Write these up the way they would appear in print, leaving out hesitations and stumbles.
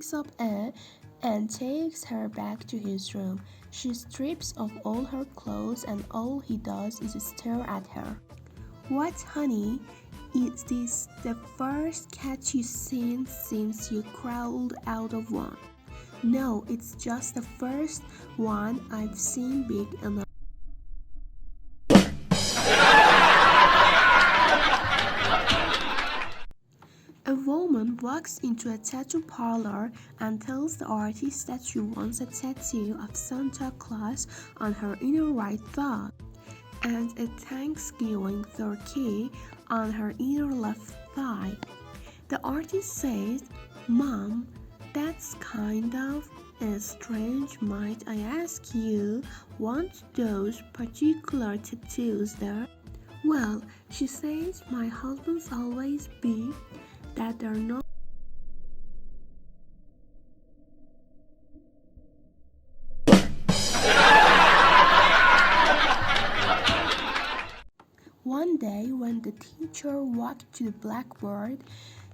picks up Anne and takes her back to his room. She strips off all her clothes and all he does is stare at her. "What, honey? Is this the first cat you've seen since you crawled out of one?" "No, it's just the first one I've seen big enough." A woman walks into a tattoo parlor and tells the artist that she wants a tattoo of Santa Claus on her inner right thigh and a Thanksgiving turkey on her inner left thigh. The artist says, "Mom, that's kind of strange. Might I ask you want those particular tattoos there?" "Well," she says, "my husband's always been that they're not." One day, when the teacher walked to the blackboard,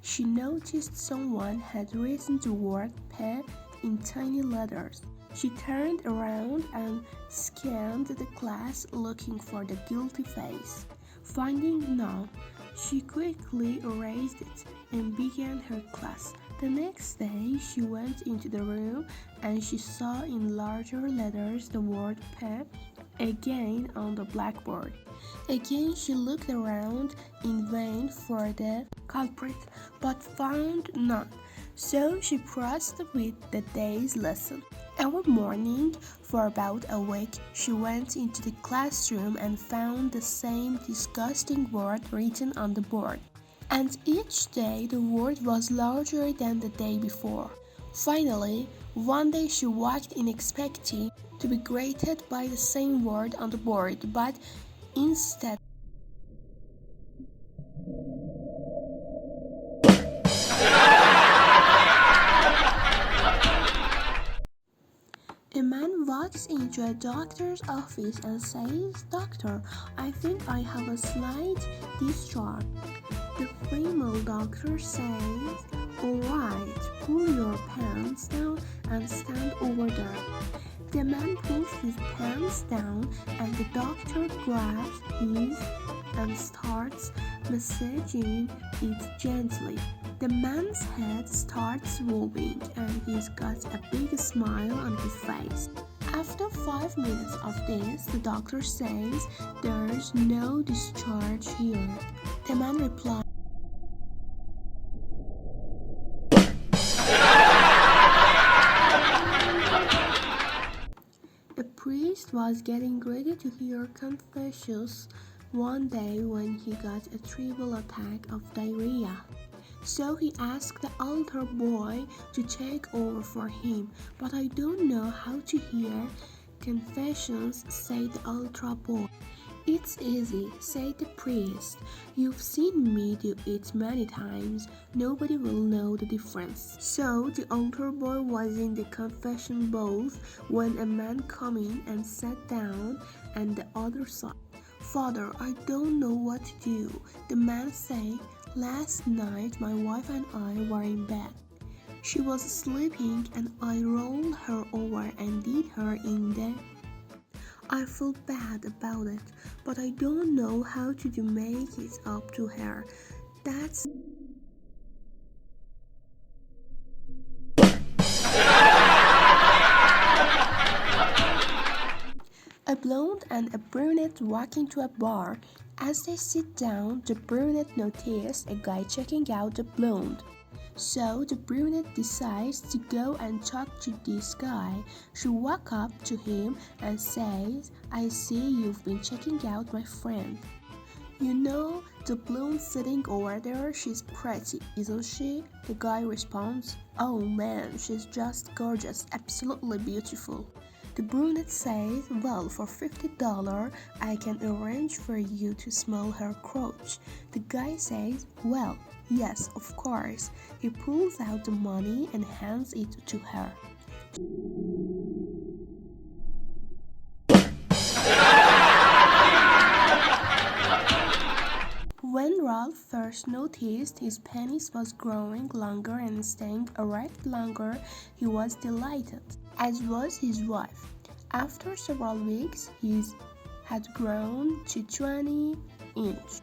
she noticed someone had written the word "pet" in tiny letters. She turned around and scanned the class looking for the guilty face. Finding none, she quickly erased it and began her class. The next day, she went into the room and she saw in larger letters the word "pet" again on the blackboard. Again, she looked around in vain for the culprit, but found none. So she pressed with the day's lesson. Every morning, for about a week, she went into the classroom and found the same disgusting word written on the board. And each day the word was larger than the day before. Finally, one day she walked in expecting to be greeted by the same word on the board, but instead a man walks into a doctor's office and says, "Doctor, I think I have a slight discharge." The female doctor says, "All right, pull your pants down and stand over there." The man pulls his pants down and the doctor grabs his and starts massaging it gently. The man's head starts moving and he's got a big smile on his face. After 5 minutes of this, the doctor says, "There's no discharge here." The man replies, "The priest was getting ready to hear confessions one day when he got a terrible attack of diarrhea. So he asked the altar boy to take over for him. But I don't know how to hear confessions," said the altar boy. "It's easy," said the priest. "You've seen me do it many times. Nobody will know the difference." So the altar boy was in the confession booth when a man came in and sat down on the other side. "Father, I don't know what to do." The man said, "Last night my wife and I were in bed. She was sleeping and I rolled her over and did her in the. I feel bad about it, but I don't know how to make it up to her. That's A blonde and a brunette walk into a bar. As they sit down, the brunette notices a guy checking out the blonde. So the brunette decides to go and talk to this guy. She walks up to him and says, "I see you've been checking out my friend. You know, the blonde sitting over there, she's pretty, isn't she?" The guy responds, "Oh man, she's just gorgeous, absolutely beautiful." The brunette says, "Well, for $50, I can arrange for you to smell her crotch." The guy says, "Well, yes, of course." He pulls out the money and hands it to her. When Rob Ralph first noticed his penis was growing longer and staying erect longer, he was delighted, as was his wife. After several weeks, his had grown to 20 inches.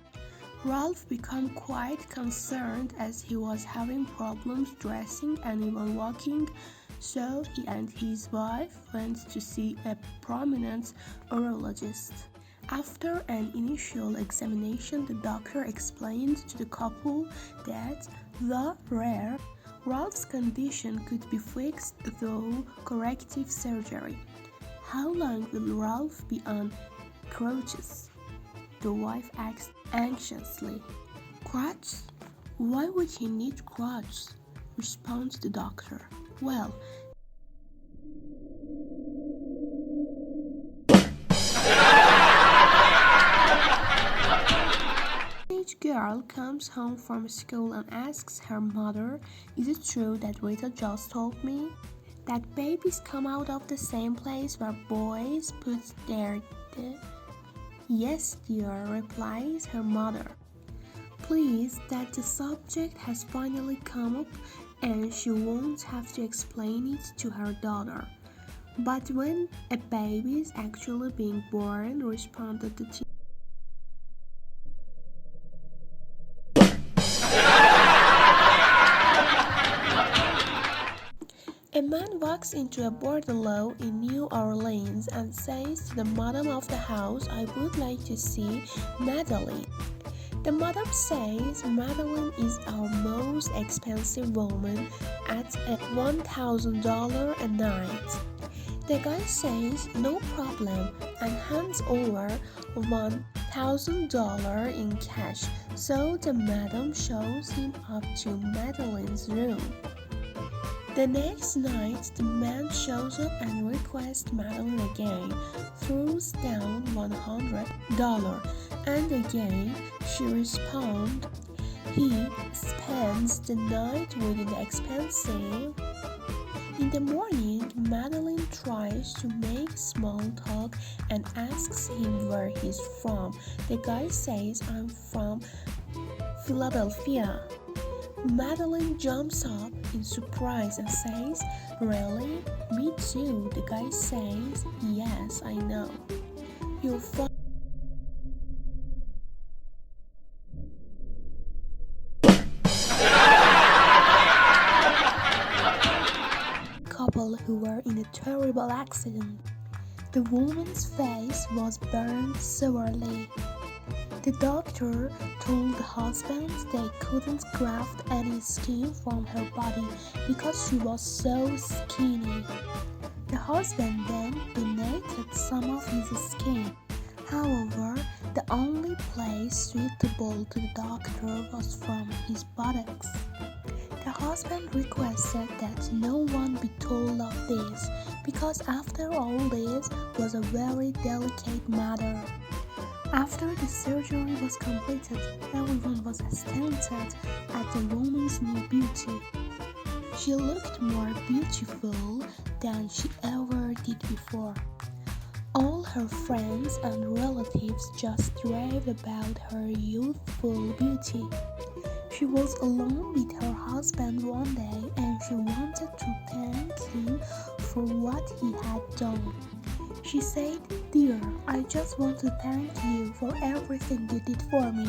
Ralph became quite concerned as he was having problems dressing and even walking, so he and his wife went to see a prominent urologist. After an initial examination, the doctor explained to the couple that, though rare, Ralph's condition could be fixed through corrective surgery. "How long will Ralph be on crutches?" the wife asked anxiously. "Crutches? Why would he need crutches?" responded the doctor. "Well, each girl comes home from school and asks her mother, 'Is it true that Rita just told me that babies come out of the same place where boys put their "Yes, dear," replies her mother. Pleased that the subject has finally come up and she won't have to explain it to her daughter. "But when a baby is actually being born," responded the teacher. A man walks into a bordello in New Orleans and says to the madam of the house, "I would like to see Madeline." The madam says Madeline is our most expensive woman at $1,000 a night. The guy says no problem and hands over $1,000 in cash, so the madam shows him up to Madeline's room. The next night, the man shows up and requests Madeline again, throws down $100, and again she responds. He spends the night with the expensive. In the morning, Madeline tries to make small talk and asks him where he's from. The guy says, "I'm from Philadelphia." Madeline jumps up in surprise and says, "Really? Me too." The guy says, "Yes, I know. You'll find couple who were in a terrible accident. The woman's face was burned severely. The doctor told the husband they couldn't graft any skin from her body because she was so skinny. The husband then donated some of his skin. However, the only place suitable to the doctor was from his buttocks. The husband requested that no one be told of this because after all this was a very delicate matter. After the surgery was completed, everyone was astounded at the woman's new beauty. She looked more beautiful than she ever did before. All her friends and relatives just raved about her youthful beauty. She was alone with her husband one day and she wanted to thank him for what he had done. She said, "Dear, I just want to thank you for everything you did for me.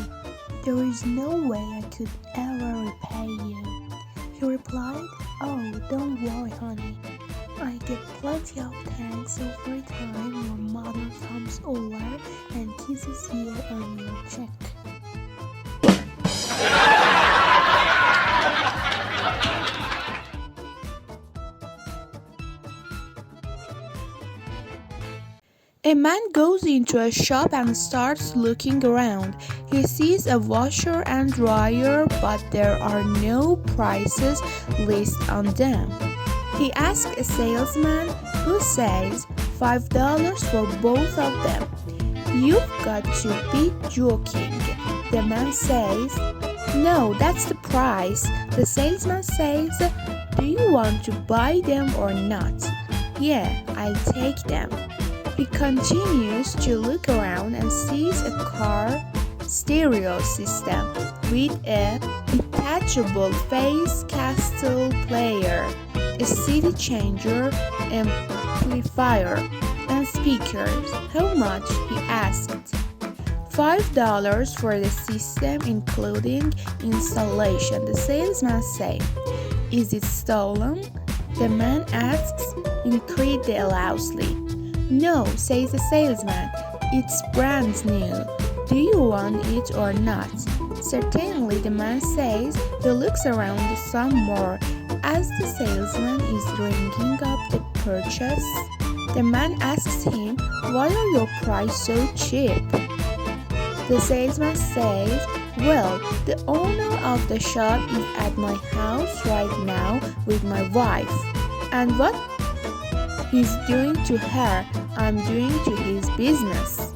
There is no way I could ever repay you." He replied, "Oh, don't worry, honey. I get plenty of thanks every time your mother comes over and kisses you on your cheek." A man goes into a shop and starts looking around. He sees a washer and dryer, but there are no prices listed on them. He asks a salesman, who says $5 for both of them. "You've got to be joking." The man says, "No, that's the price." The salesman says, "Do you want to buy them or not?" "Yeah, I'll take them." He continues to look around and sees a car stereo system with a detachable phase castle player, a CD changer, amplifier, and speakers. How much? He asked. $5 for the system including installation, the salesman said. Is it stolen? The man asks incredulously. No, says the salesman. It's brand new. Do you want it or not? Certainly, the man says. He looks around some more. As the salesman is ringing up the purchase, the man asks him, why are your prices so cheap? The salesman says, well, the owner of the shop is at my house right now with my wife. And what he's doing to her, I'm doing to his business.